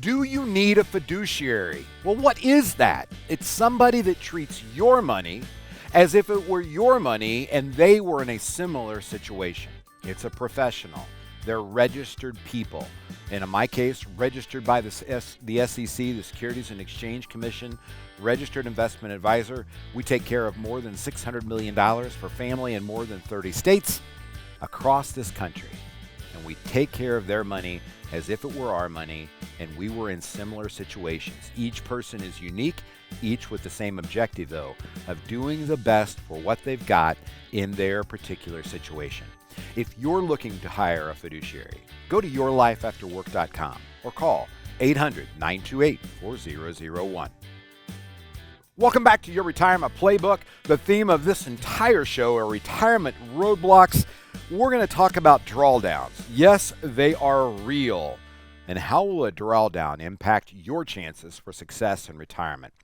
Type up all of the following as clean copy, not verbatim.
Do you need a fiduciary? Well, what is that? It's somebody that treats your money as if it were your money and they were in a similar situation. It's a professional. They're registered people. And in my case, registered by the SEC, the Securities and Exchange Commission, registered investment advisor. We take care of more than $600 million for family in more than 30 states across this country. And we take care of their money as if it were our money and we were in similar situations. Each person is unique, each with the same objective, though, of doing the best for what they've got in their particular situation. If you're looking to hire a fiduciary, go to yourlifeafterwork.com or call 800-928-4001. Welcome back to Your Retirement Playbook. The theme of this entire show are retirement roadblocks. We're going to talk about drawdowns. Yes, they are real. And how will a drawdown impact your chances for success in retirement?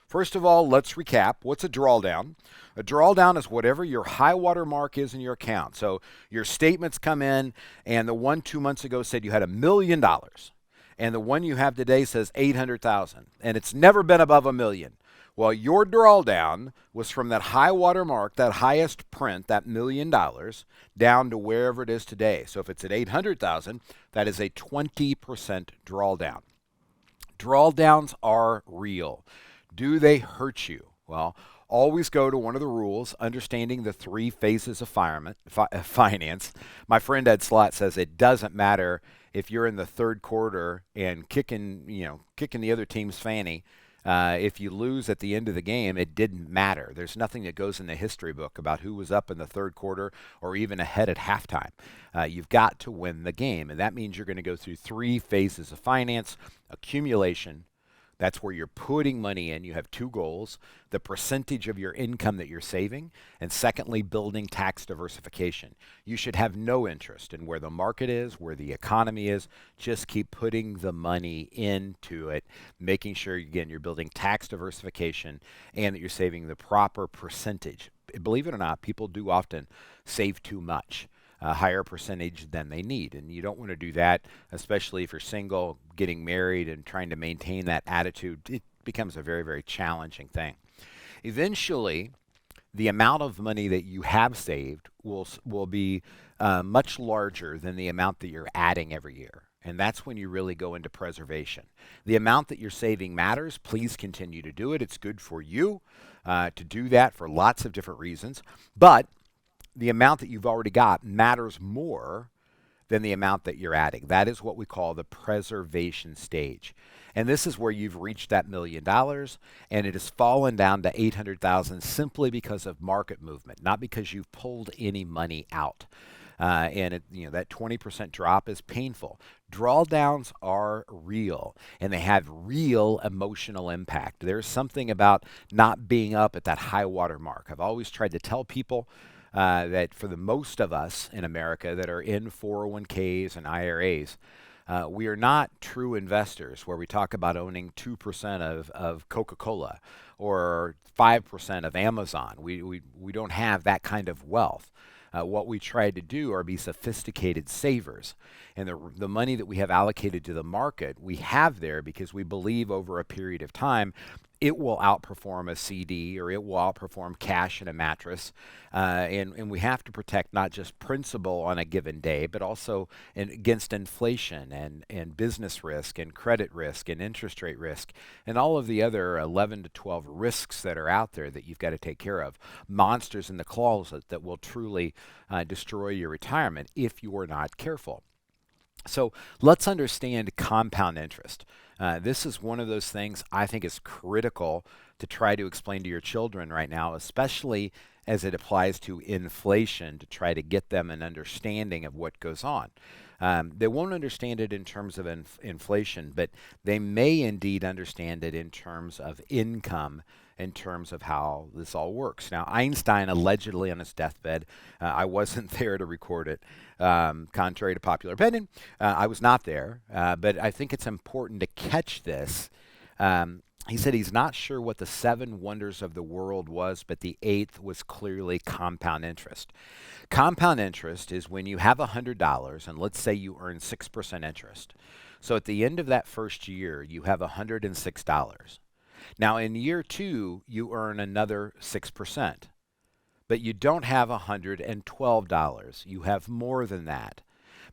First of all, let's recap. What's a drawdown? A drawdown is whatever your high water mark is in your account. So your statements come in, and the one 2 months ago said you had $1 million. And the one you have today says $800,000. And it's never been above $1 million. Well, your drawdown was from that high water mark, that highest print, that $1 million, down to wherever it is today. So if it's at $800,000, that is a 20% drawdown. Drawdowns are real. Do they hurt you? Well, always go to one of the rules, understanding the three phases of finance. My friend Ed Slott says it doesn't matter if you're in the third quarter and kicking the other team's fanny. If you lose at the end of the game, it didn't matter. There's nothing that goes in the history book about who was up in the third quarter or even ahead at halftime. You've got to win the game, and that means you're going to go through three phases of finance. Accumulation. That's where you're putting money in. You have two goals: the percentage of your income that you're saving, and secondly, building tax diversification. You should have no interest in where the market is, where the economy is. Just keep putting the money into it, making sure, again, you're building tax diversification and that you're saving the proper percentage. Believe it or not, people do often save too much. A higher percentage than they need. And you don't want to do that, especially if you're single, getting married, and trying to maintain that attitude. It becomes a very, very challenging thing. Eventually, the amount of money that you have saved will be much larger than the amount that you're adding every year. And that's when you really go into preservation. The amount that you're saving matters. Please continue to do it. It's good for you to do that for lots of different reasons. But the amount that you've already got matters more than the amount that you're adding. That is what we call the preservation stage. And this is where you've reached that $1 million, and it has fallen down to $800,000 simply because of market movement, not because you've pulled any money out. And that 20% drop is painful. Drawdowns are real, and they have real emotional impact. There's something about not being up at that high water mark. I've always tried to tell people that for the most of us in America that are in 401ks and IRAs, we are not true investors where we talk about owning 2% of Coca-Cola or 5% of Amazon. We don't have that kind of wealth. What we try to do are be sophisticated savers. And the money that we have allocated to the market, we have there because we believe over a period of time it will outperform a CD or it will outperform cash in a mattress. And we have to protect not just principal on a given day, but also against inflation and business risk and credit risk and interest rate risk and all of the other 11 to 12 risks that are out there that you've got to take care of. Monsters in the closet that will truly destroy your retirement if you are not careful. So let's understand compound interest. This is one of those things I think is critical to try to explain to your children right now, especially as it applies to inflation, to try to get them an understanding of what goes on. They won't understand it in terms of inflation, but they may indeed understand it in terms of income, in terms of how this all works. Now, Einstein allegedly on his deathbed, I wasn't there to record it, contrary to popular opinion. I was not there, but I think it's important to catch this. He said he's not sure what the 7 wonders of the world was, but the 8th was clearly compound interest. Compound interest is when you have $100 and let's say you earn 6% interest. So at the end of that first year, you have $106. Now in year two, you earn another 6%, but you don't have $112. You have more than that.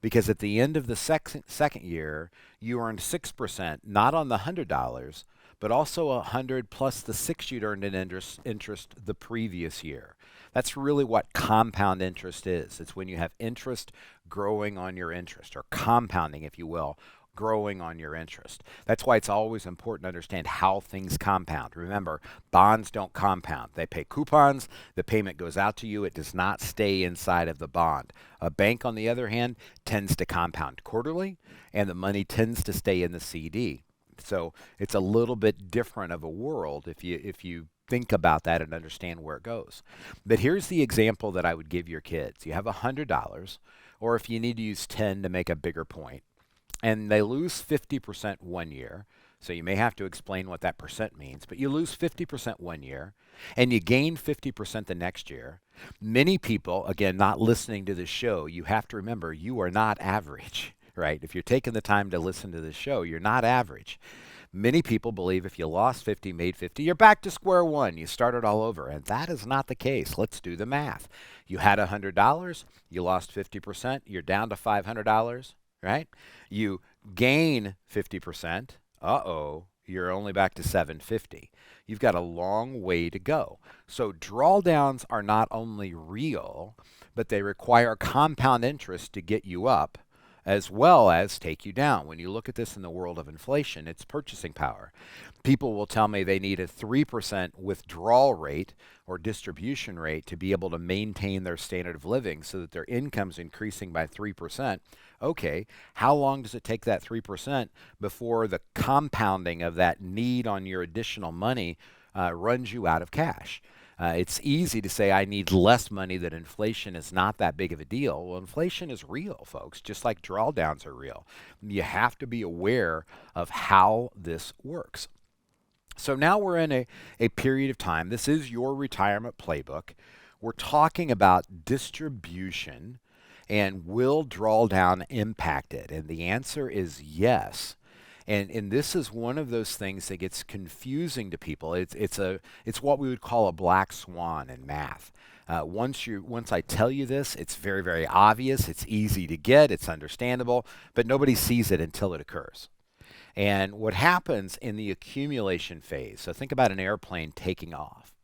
Because at the end of the second year, you earned 6%, not on the $100, but also 100 plus the 6 you'd earned in interest the previous year. That's really what compound interest is. It's when you have interest growing on your interest, or compounding, if you will, growing on your interest. That's why it's always important to understand how things compound. Remember, bonds don't compound. They pay coupons, the payment goes out to you, it does not stay inside of the bond. A bank, on the other hand, tends to compound quarterly, and the money tends to stay in the CD. So it's a little bit different of a world if you think about that and understand where it goes. But here's the example that I would give your kids. You have $100, or if you need to use 10 to make a bigger point, and they lose 50% one year. So you may have to explain what that percent means, but you lose 50% one year and you gain 50% the next year. Many people, again, not listening to this show, you have to remember you are not average, right? If you're taking the time to listen to this show, you're not average. Many people believe if you lost 50, made 50, you're back to square one. You started all over, and that is not the case. Let's do the math. You had $100, you lost 50%, you're down to $500. Right? You gain 50%. You're only back to 750. You've got a long way to go. So drawdowns are not only real, but they require compound interest to get you up as well as take you down. When you look at this in the world of inflation, it's purchasing power. People will tell me they need a 3% withdrawal rate or distribution rate to be able to maintain their standard of living so that their income's increasing by 3%. Okay, how long does it take that 3% before the compounding of that need on your additional money runs you out of cash? It's easy to say I need less money, that inflation is not that big of a deal. Well, inflation is real, folks, just like drawdowns are real. You have to be aware of how this works. So now we're in a period of time. This is Your Retirement Playbook. We're talking about distribution and will drawdown impact it? And the answer is yes. And this is one of those things that gets confusing to people. It's what we would call a black swan in math. Once I tell you this, it's very, very obvious. It's easy to get. It's understandable, but nobody sees it until it occurs. And what happens in the accumulation phase? So think about an airplane taking off.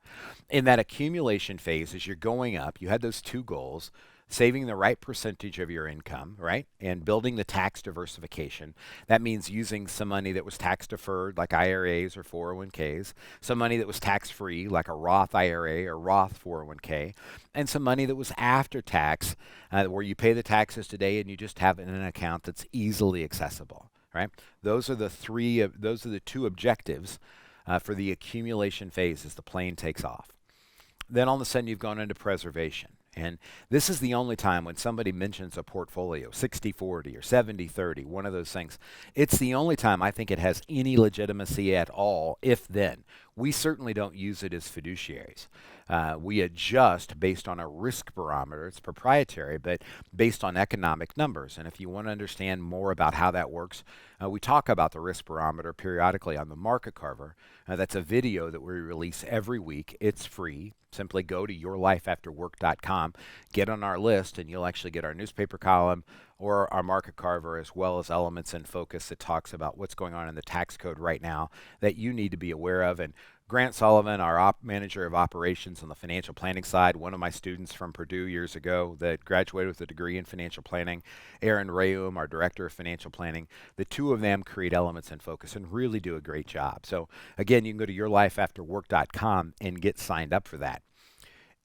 In that accumulation phase, as you're going up, you had those two goals: saving the right percentage of your income, right? And building the tax diversification. That means using some money that was tax deferred, like IRAs or 401ks, some money that was tax free, like a Roth IRA or Roth 401k, and some money that was after tax, where you pay the taxes today and you just have it in an account that's easily accessible, right? Those are the two objectives for the accumulation phase as the plane takes off. Then all of a sudden you've gone into preservation. And this is the only time when somebody mentions a portfolio, 60-40 or 70-30, one of those things. It's the only time I think it has any legitimacy at all, if then. We certainly don't use it as fiduciaries. We adjust based on a risk barometer. It's proprietary, but based on economic numbers. And if you want to understand more about how that works, we talk about the risk barometer periodically on the Market Carver. That's a video that we release every week. It's free. Simply go to yourlifeafterwork.com, get on our list, and you'll actually get our newspaper column or our Market Carver, as well as Elements in Focus that talks about what's going on in the tax code right now that you need to be aware of. And Grant Sullivan, our manager of operations on the financial planning side, one of my students from Purdue years ago that graduated with a degree in financial planning, Aaron Rayum, our director of financial planning, the two of them create Elements in Focus and really do a great job. So again, you can go to yourlifeafterwork.com and get signed up for that.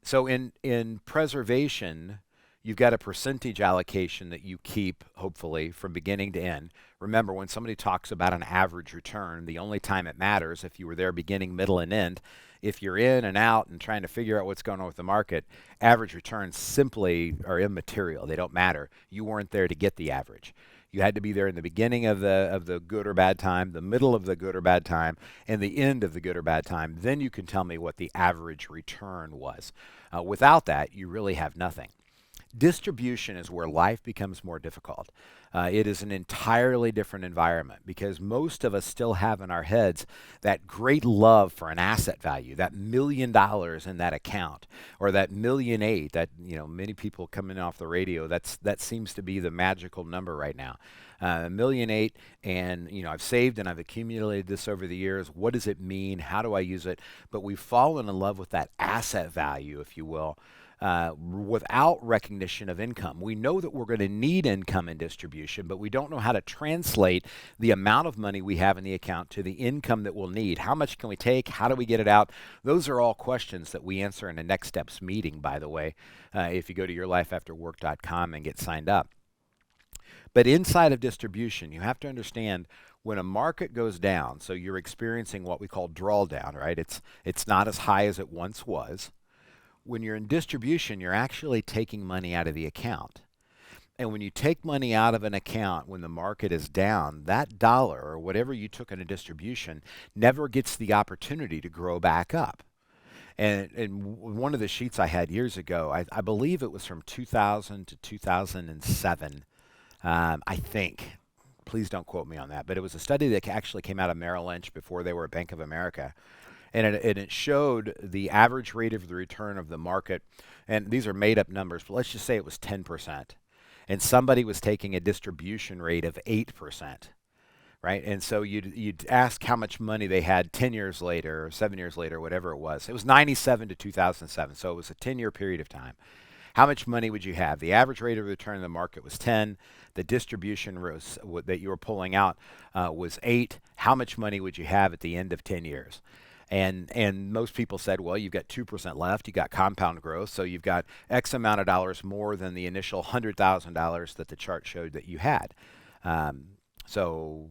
So in preservation, you've got a percentage allocation that you keep, hopefully, from beginning to end. Remember, when somebody talks about an average return, the only time it matters, if you were there beginning, middle, and end, if you're in and out and trying to figure out what's going on with the market, average returns simply are immaterial. They don't matter. You weren't there to get the average. You had to be there in the beginning of the good or bad time, the middle of the good or bad time, and the end of the good or bad time. Then you can tell me what the average return was. Without that, you really have nothing. Distribution is where life becomes more difficult. It is an entirely different environment because most of us still have in our heads that great love for an asset value, that $1 million in that account, or that 1,000,008. That many people coming off the radio. That seems to be the magical number right now. 1,000,008, and I've saved and I've accumulated this over the years. What does it mean? How do I use it? But we've fallen in love with that asset value, if you will, without recognition of income. We know that we're going to need income and distribution, but we don't know how to translate the amount of money we have in the account to the income that we'll need. How much can we take? How do we get it out? Those are all questions that we answer in a Next Steps meeting, by the way, if you go to yourlifeafterwork.com and get signed up. But inside of distribution, you have to understand when a market goes down, so you're experiencing what we call drawdown, right? It's not as high as it once was. When you're in distribution, you're actually taking money out of the account. And when you take money out of an account when the market is down, that dollar or whatever you took in a distribution never gets the opportunity to grow back up. And one of the sheets I had years ago, I believe it was from 2000 to 2007, I think. Please don't quote me on that. But it was a study that actually came out of Merrill Lynch before they were at Bank of America. And it showed the average rate of the return of the market. And these are made up numbers, but let's just say it was 10%. And somebody was taking a distribution rate of 8%. Right? And so you'd ask how much money they had 10 years later or 7 years later, whatever it was. It was 97 to 2007. So it was a 10-year period of time. How much money would you have? The average rate of return in the market was 10. The distribution that you were pulling out was 8. How much money would you have at the end of 10 years? And most people said, well, you've got 2% left. You got compound growth, so you've got X amount of dollars more than the initial $100,000 that the chart showed that you had. So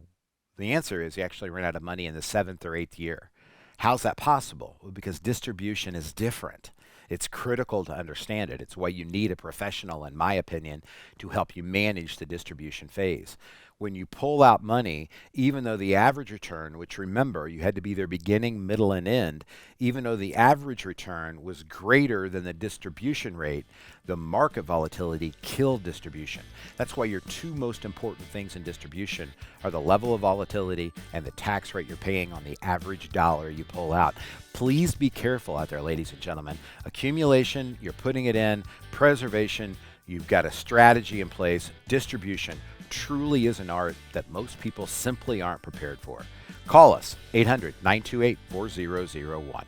the answer is you actually ran out of money in the 7th or 8th year. How's that possible? Well, because distribution is different. It's critical to understand it. It's why you need a professional, in my opinion, to help you manage the distribution phase. When you pull out money, even though the average return, which remember, you had to be their beginning, middle, and end, even though the average return was greater than the distribution rate, the market volatility killed distribution. That's why your two most important things in distribution are the level of volatility and the tax rate you're paying on the average dollar you pull out. Please be careful out there, ladies and gentlemen. Accumulation, you're putting it in. Preservation, you've got a strategy in place. Distribution truly is an art that most people simply aren't prepared for. Call us, 800-928-4001.